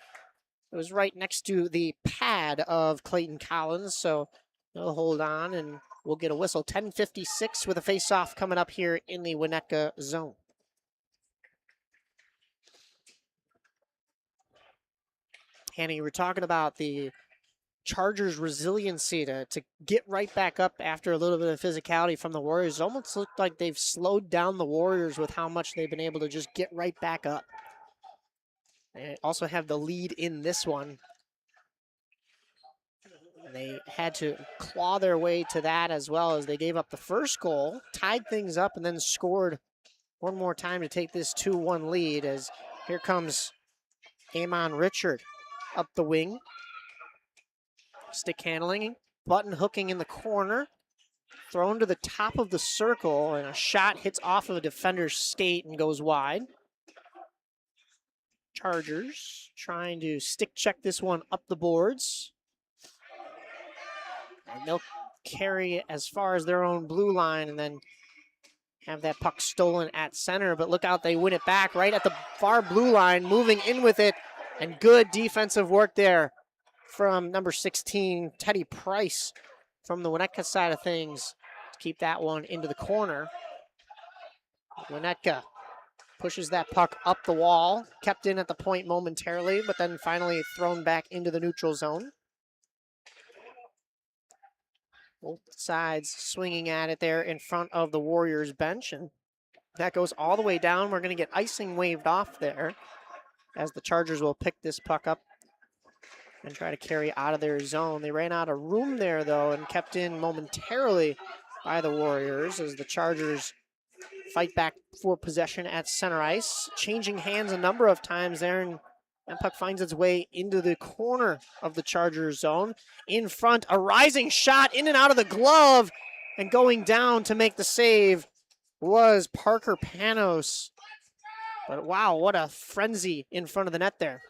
it was right next to the pad of Clayton Collins. So they'll hold on and we'll get a whistle. 10:56 with a face-off coming up here in the Winnetka zone. Hannah, you were talking about the Chargers' resiliency to get right back up after a little bit of physicality from the Warriors. It almost looked like they've slowed down the Warriors with how much they've been able to just get right back up. They also have the lead in this one. They had to claw their way to that as well, as they gave up the first goal, tied things up, and then scored one more time to take this 2-1 lead, as here comes Amon Richard up the wing. Stick handling, button hooking in the corner, thrown to the top of the circle, and a shot hits off of a defender's skate and goes wide. Chargers trying to stick check this one up the boards. And they'll carry as far as their own blue line and then have that puck stolen at center. But look out, they win it back right at the far blue line, moving in with it. And good defensive work there from number 16, Teddy Price, from the Winnetka side of things, to keep that one into the corner. Winnetka pushes that puck up the wall, kept in at the point momentarily, but then finally thrown back into the neutral zone. Both sides swinging at it there in front of the Warriors bench, and that goes all the way down. We're going to get icing waved off there, as the Chargers will pick this puck up and try to carry out of their zone. They ran out of room there, though, and kept in momentarily by the Warriors, as the Chargers fight back for possession at center ice, changing hands a number of times there, and that puck finds its way into the corner of the Chargers zone. In front, a rising shot in and out of the glove, and going down to make the save was Parker Panos. But wow, what a frenzy in front of the net there.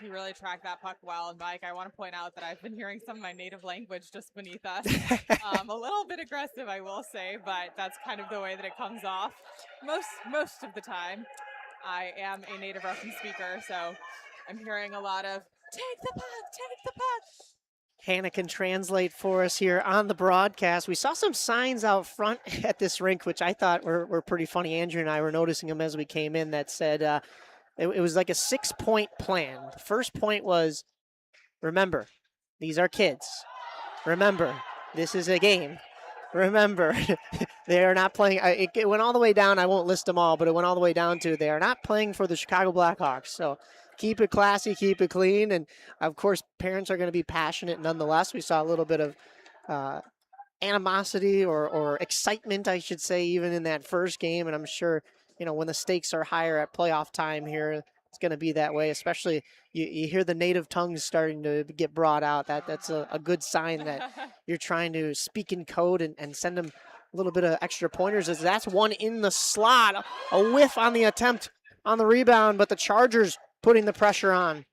He really tracked that puck well. And Mike, I want to point out that I've been hearing some of my native language just beneath us. A little bit aggressive, I will say, but that's kind of the way that it comes off most of the time. I am a native Russian speaker, so I'm hearing a lot of, take the puck, take the puck. Hannah can translate for us here on the broadcast. We saw some signs out front at this rink, which I thought were pretty funny. Andrew and I were noticing them as we came in, that said it was like a 6-point plan. The first point was, remember, these are kids. Remember, this is a game. Remember, they are not playing. It went all the way down. I won't list them all, but it went all the way down to they are not playing for the Chicago Blackhawks. So keep it classy, keep it clean. And, of course, parents are going to be passionate nonetheless. We saw a little bit of animosity or excitement, I should say, even in that first game. And I'm sure, when the stakes are higher at playoff time here, it's going to be that way, especially you hear the native tongues starting to get brought out. That's a good sign that you're trying to speak in code and send them a little bit of extra pointers, as that's one in the slot. A whiff on the attempt on the rebound, but the Chargers putting the pressure on.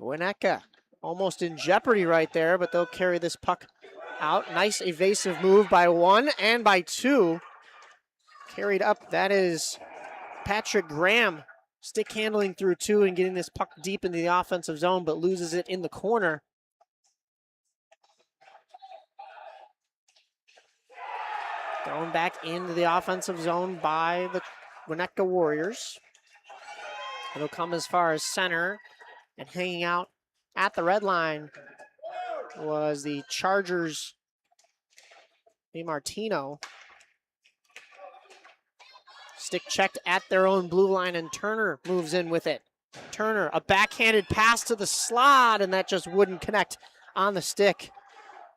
Winnetka almost in jeopardy right there, but they'll carry this puck out. Nice evasive move by one and by two. Carried up, that is Patrick Graham, stick handling through two and getting this puck deep into the offensive zone, but loses it in the corner. Thrown back into the offensive zone by the Winnetka Warriors. It'll come as far as center, and hanging out at the red line was the Chargers' DiMartino. Stick checked at their own blue line, and Turner moves in with it. Turner, a backhanded pass to the slot, and that just wouldn't connect on the stick.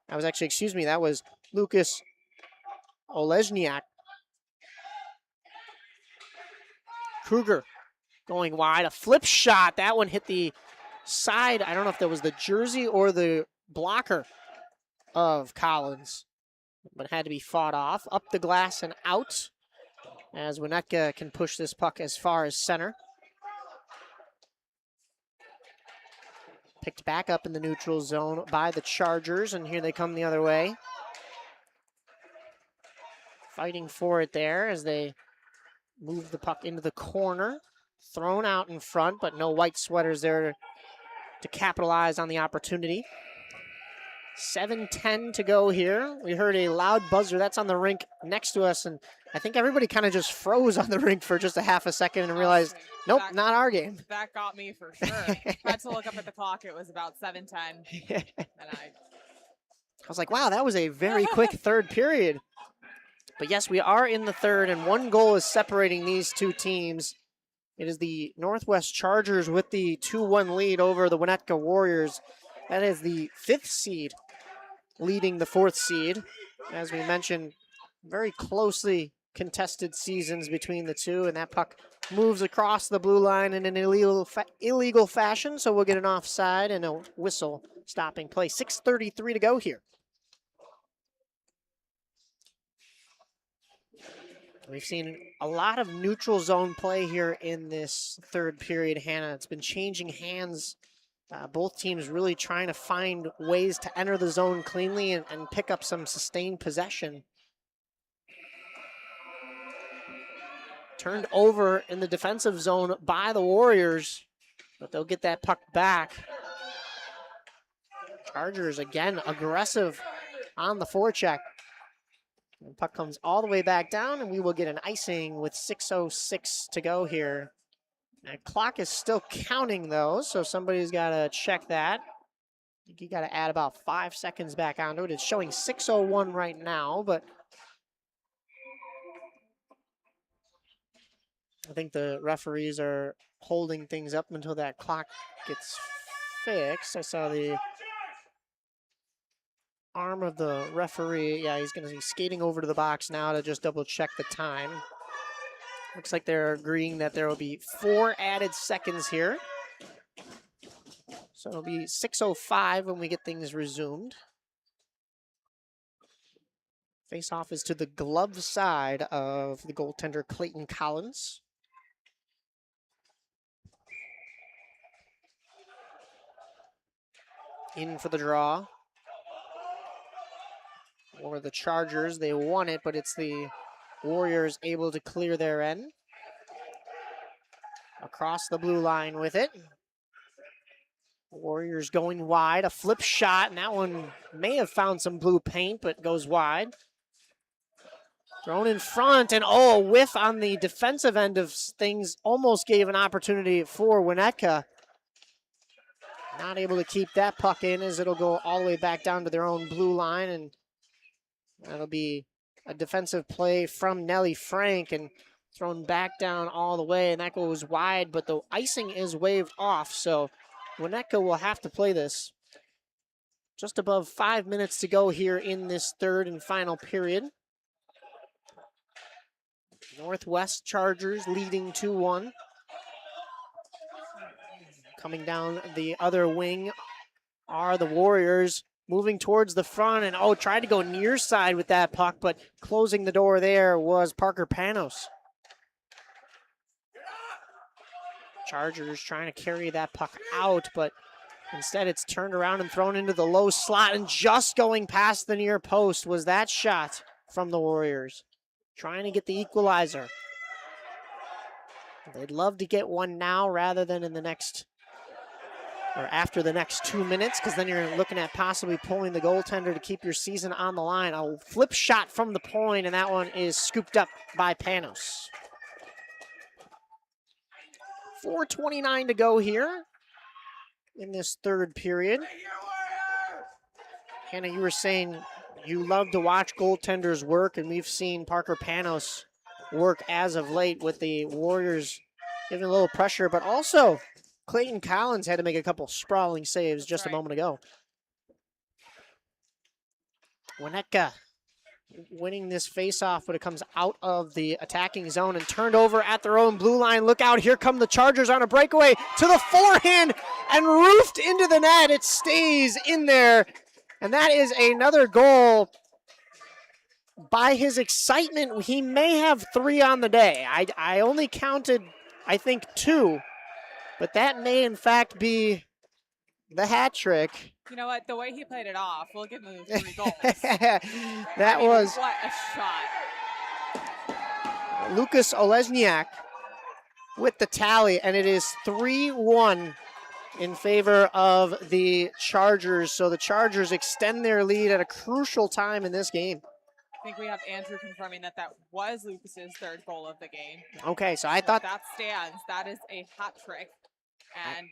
That was actually, that was Lucas Olezniak. Kruger going wide, a flip shot. That one hit the side. I don't know if that was the jersey or the blocker of Collins, but had to be fought off. Up the glass and out. as Winnetka can push this puck as far as center. Picked back up in the neutral zone by the Chargers, and here they come the other way. Fighting for it there as they move the puck into the corner. Thrown out in front, but no white sweaters there to capitalize on the opportunity. 7:10 to go here. We heard a loud buzzer. That's on the rink next to us, and I think everybody kind of just froze on the rink for just a half a second and realized, nope, not our game. That got me for sure. Had to look up at the clock. It was about 7:10, and I was like, wow, that was a very quick third period. But yes, we are in the third, and one goal is separating these two teams. It is the Northwest Chargers with the 2-1 lead over the Winnetka Warriors. That is the 5th seed leading the 4th seed. As we mentioned, very closely contested seasons between the two, and that puck moves across the blue line in an illegal fashion, so we'll get an offside and a whistle stopping play. 6:33 to go here. We've seen a lot of neutral zone play here in this third period, Hannah. It's been changing hands. Both teams really trying to find ways to enter the zone cleanly and pick up some sustained possession. Turned over in the defensive zone by the Warriors, but they'll get that puck back. Chargers, again, aggressive on the forecheck. The puck comes all the way back down, and we will get an icing with 6:06 to go here. That clock is still counting, though, so somebody's got to check that. I think you got to add about 5 seconds back onto it. It's showing 6:01 right now, but I think the referees are holding things up until that clock gets fixed. I saw the arm of the referee. Yeah, he's going to be skating over to the box now to just double check the time. Looks like they're agreeing that there will be 4 added seconds here. So it'll be 6:05 when we get things resumed. Face-off is to the glove side of the goaltender Clayton Collins. In for the draw. Or the Chargers, they won it, but it's the Warriors able to clear their end. Across the blue line with it. Warriors going wide, a flip shot, and that one may have found some blue paint, but goes wide. Thrown in front, and a whiff on the defensive end of things. Almost gave an opportunity for Winnetka. Not able to keep that puck in as it'll go all the way back down to their own blue line, and that'll be a defensive play from Nellie Frank and thrown back down all the way, and that goes wide, but the icing is waved off, so Winnetka will have to play this. Just above 5 minutes to go here in this third and final period. Northwest Chargers leading 2-1. Coming down the other wing are the Warriors, moving towards the front, and tried to go near side with that puck, but closing the door there was Parker Panos. Chargers trying to carry that puck out, but instead it's turned around and thrown into the low slot, and just going past the near post was that shot from the Warriors. Trying to get the equalizer. They'd love to get one now rather than in the next, or after the next 2 minutes, because then you're looking at possibly pulling the goaltender to keep your season on the line. A flip shot from the point, and that one is scooped up by Panos. 4:29 to go here in this third period. Hannah, you were saying you love to watch goaltenders work, and we've seen Parker Panos work as of late with the Warriors giving a little pressure, but also Clayton Collins had to make a couple sprawling saves just a moment ago. Winnetka winning this faceoff, but it comes out of the attacking zone and turned over at their own blue line. Look out, here come the Chargers on a breakaway to the forehand and roofed into the net. It stays in there, and that is another goal by his excitement, he may have 3 on the day. I only counted, I think, 2, but that may in fact be the hat trick. You know what? The way he played it off, we'll give him the 3 goals. That I mean, was what a shot. Lucas Olesniak with the tally, and it is 3-1 in favor of the Chargers. So the Chargers extend their lead at a crucial time in this game. I think we have Andrew confirming that was Lucas's 3rd goal of the game. Okay, so I So thought that stands. That is a hat trick, and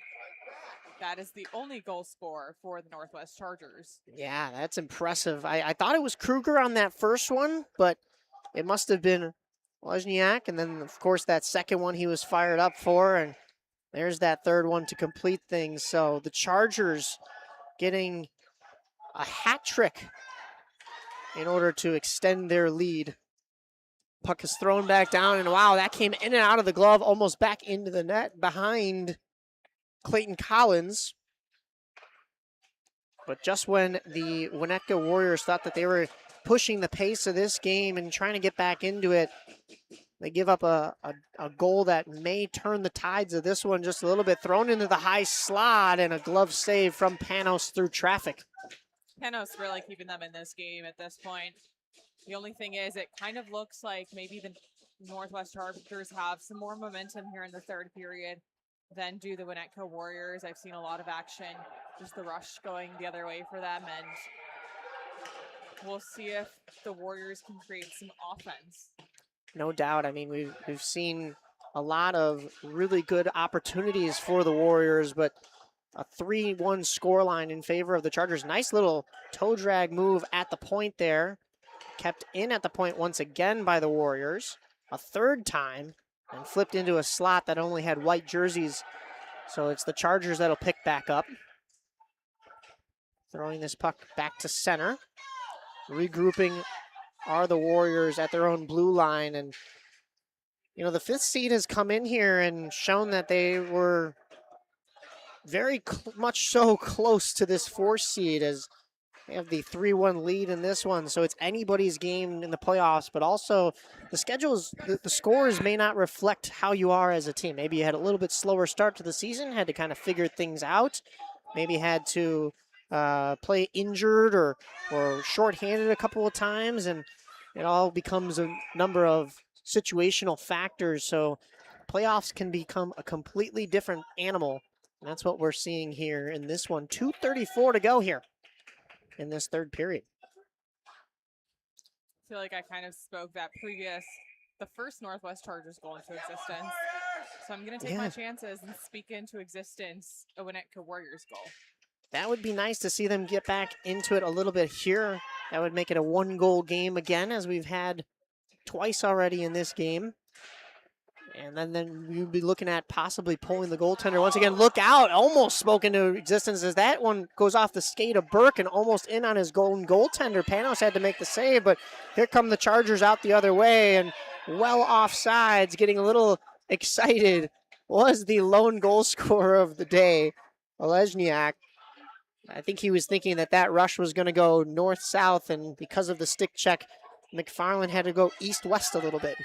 that is the only goal scorer for the Northwest Chargers. Yeah, that's impressive. I thought it was Kruger on that first one, but it must have been Wozniak. And then, of course, that second one he was fired up for. And there's that third one to complete things. So the Chargers getting a hat trick in order to extend their lead. Puck is thrown back down, and wow, that came in and out of the glove, almost back into the net behind Clayton Collins. But just when the Winnetka Warriors thought that they were pushing the pace of this game and trying to get back into it, they give up a goal that may turn the tides of this one just a little bit. Thrown into the high slot, and a glove save from Panos through traffic. Panos really keeping them in this game at this point. The only thing is, it kind of looks like maybe the Northwest Chargers have some more momentum here in the 3rd period than do the Winnetka Warriors. I've seen a lot of action, just the rush going the other way for them, and we'll see if the Warriors can create some offense. No doubt. I mean, we've seen a lot of really good opportunities for the Warriors, but a 3-1 scoreline in favor of the Chargers. Nice little toe drag move at the point there. Kept in at the point once again by the Warriors. A 3rd time, and flipped into a slot that only had white jerseys. So it's the Chargers that'll pick back up. Throwing this puck back to center. Regrouping are the Warriors at their own blue line. And, you know, the 5th seed has come in here and shown that they were very much so close to this 4th seed, as they have the 3-1 lead in this one. So it's anybody's game in the playoffs, but also the schedules, the scores may not reflect how you are as a team. Maybe you had a little bit slower start to the season, had to kind of figure things out, maybe had to play injured or shorthanded a couple of times, and it all becomes a number of situational factors. So playoffs can become a completely different animal, and that's what we're seeing here in this one. 2:34 to go here in this 3rd period. I feel like I kind of spoke the first Northwest Chargers goal into existence. So I'm going to take my chances and speak into existence a Winnetka Warriors goal. That would be nice to see them get back into it a little bit here. That would make it a 1-goal game again, as we've had twice already in this game. And then you'd be looking at possibly pulling the goaltender once again. Look out, almost spoke into existence as that one goes off the skate of Burke and almost in on his goaltender. Panos had to make the save, but here come the Chargers out the other way, and well offsides, getting a little excited, was the lone goal scorer of the day, Olesniak. I think he was thinking that rush was going to go north-south, and because of the stick check, McFarland had to go east-west a little bit.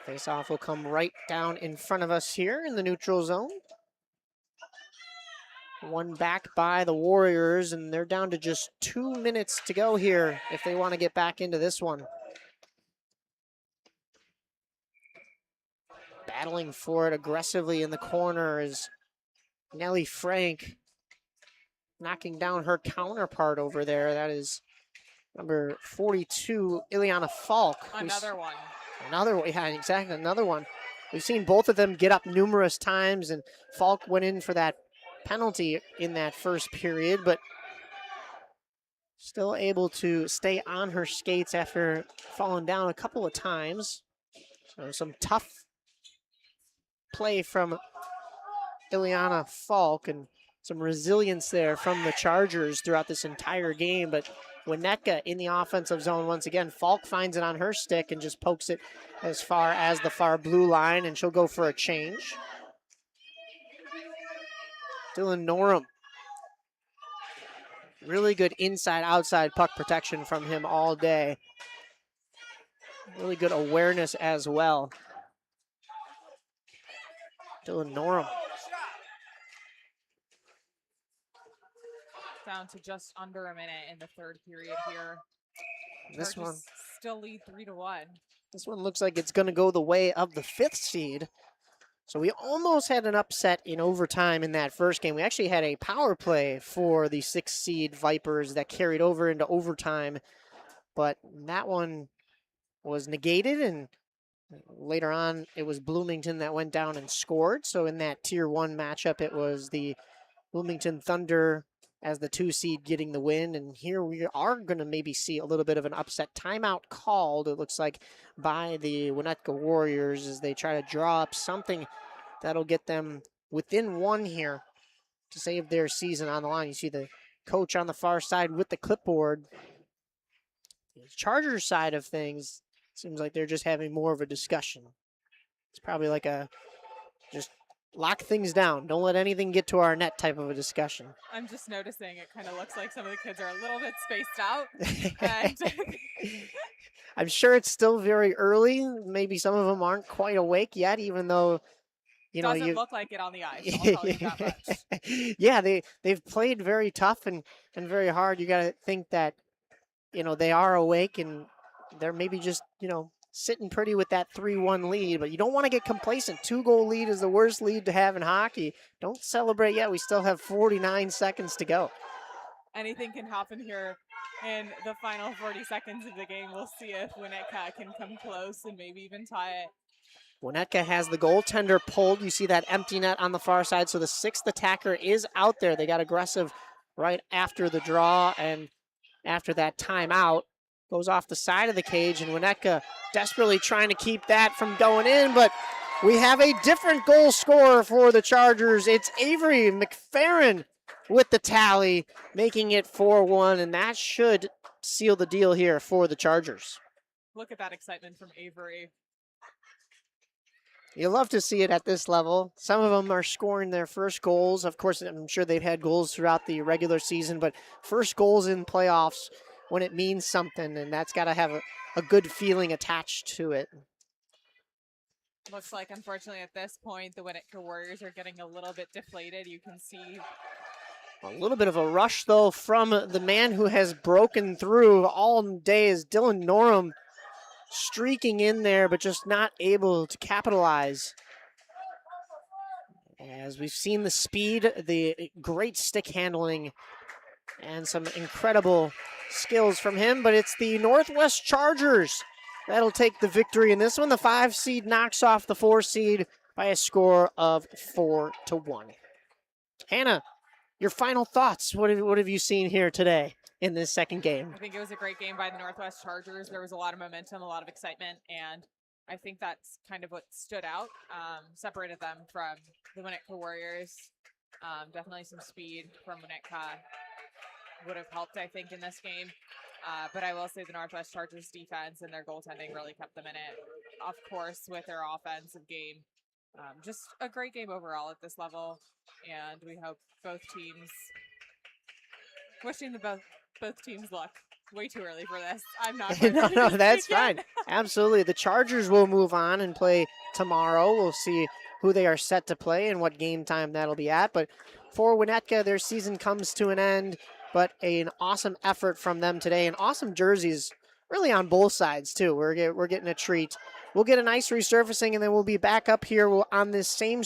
Face-off will come right down in front of us here in the neutral zone. One back by the Warriors, and they're down to just 2 minutes to go here if they want to get back into this one. Battling for it aggressively in the corner is Nellie Frank, knocking down her counterpart over there. That is number 42, Ileana Falk. Another one. Another one, yeah, exactly, another one. We've seen both of them get up numerous times, and Falk went in for that penalty in that first period, but still able to stay on her skates after falling down a couple of times. So some tough play from Ileana Falk and some resilience there from the Chargers throughout this entire game, but Winnetka in the offensive zone once again. Falk finds it on her stick and just pokes it as far as the far blue line, and she'll go for a change. Dylan Norum Really good inside-outside puck protection from him all day. Really good awareness as well. Dylan Norum. Down to just under a minute in the third period here. This one still lead 3-1. This one looks like it's going to go the way of the 5th seed. So we almost had an upset in overtime in that first game. We actually had a power play for the 6th seed Vipers that carried over into overtime, but that one was negated, and later on it was Bloomington that went down and scored. So in that Tier 1 matchup, it was the Bloomington Thunder as the 2 seed getting the win. And here we are going to maybe see a little bit of an upset timeout called, it looks like, by the Winnetka Warriors as they try to draw up something that'll get them within 1 here to save their season on the line. You see the coach on the far side with the clipboard. The Chargers side of things, seems like they're just having more of a discussion. It's probably like a just lock things down. Don't let anything get to our net type of a discussion. I'm just noticing it kind of looks like some of the kids are a little bit spaced out. And I'm sure it's still very early. Maybe some of them aren't quite awake yet, even though, you know, doesn't look like it on the ice. I'll tell you that much. Yeah, they've played very tough and very hard. You got to think that, you know, they are awake and they're maybe just, you know, sitting pretty with that 3-1 lead, but you don't want to get complacent. 2-goal lead is the worst lead to have in hockey. Don't celebrate yet. We still have 49 seconds to go. Anything can happen here in the final 40 seconds of the game. We'll see if Winnetka can come close and maybe even tie it. Winnetka has the goaltender pulled. You see that empty net on the far side, so the 6th attacker is out there. They got aggressive right after the draw, and after that timeout, goes off the side of the cage, and Winnetka desperately trying to keep that from going in, but we have a different goal scorer for the Chargers. It's Avery McFerrin with the tally, making it 4-1, and that should seal the deal here for the Chargers. Look at that excitement from Avery. You love to see it at this level. Some of them are scoring their first goals. Of course, I'm sure they've had goals throughout the regular season, but first goals in playoffs when it means something, and that's got to have a good feeling attached to it. Looks like, unfortunately, at this point, the Winnetka Warriors are getting a little bit deflated. You can see a little bit of a rush, though, from the man who has broken through all day is Dylan Norum, streaking in there, but just not able to capitalize. As we've seen the speed, the great stick handling, and some incredible skills from him, but it's the Northwest Chargers that'll take the victory in this one. The 5 seed knocks off the 4 seed by a score of 4-1. Hannah, your final thoughts. What have you seen here today in this second game? I think it was a great game by the Northwest Chargers. There was a lot of momentum, a lot of excitement, and I think that's kind of what stood out, separated them from the Winnetka Warriors. Definitely some speed from Winnetka would have helped, I think, in this game. But I will say the Northwest Chargers defense and their goaltending really kept them in it. Of course, with their offensive game. Just a great game overall at this level. And we hope both teams, wishing both teams luck. Way too early for this. I'm not. No, that's fine. Absolutely. The Chargers will move on and play tomorrow. We'll see who they are set to play and what game time that'll be at. But for Winnetka, their season comes to an end. But an awesome effort from them today, and awesome jerseys really on both sides too. We're getting a treat. We'll get a nice resurfacing, and then we'll be back up here on this same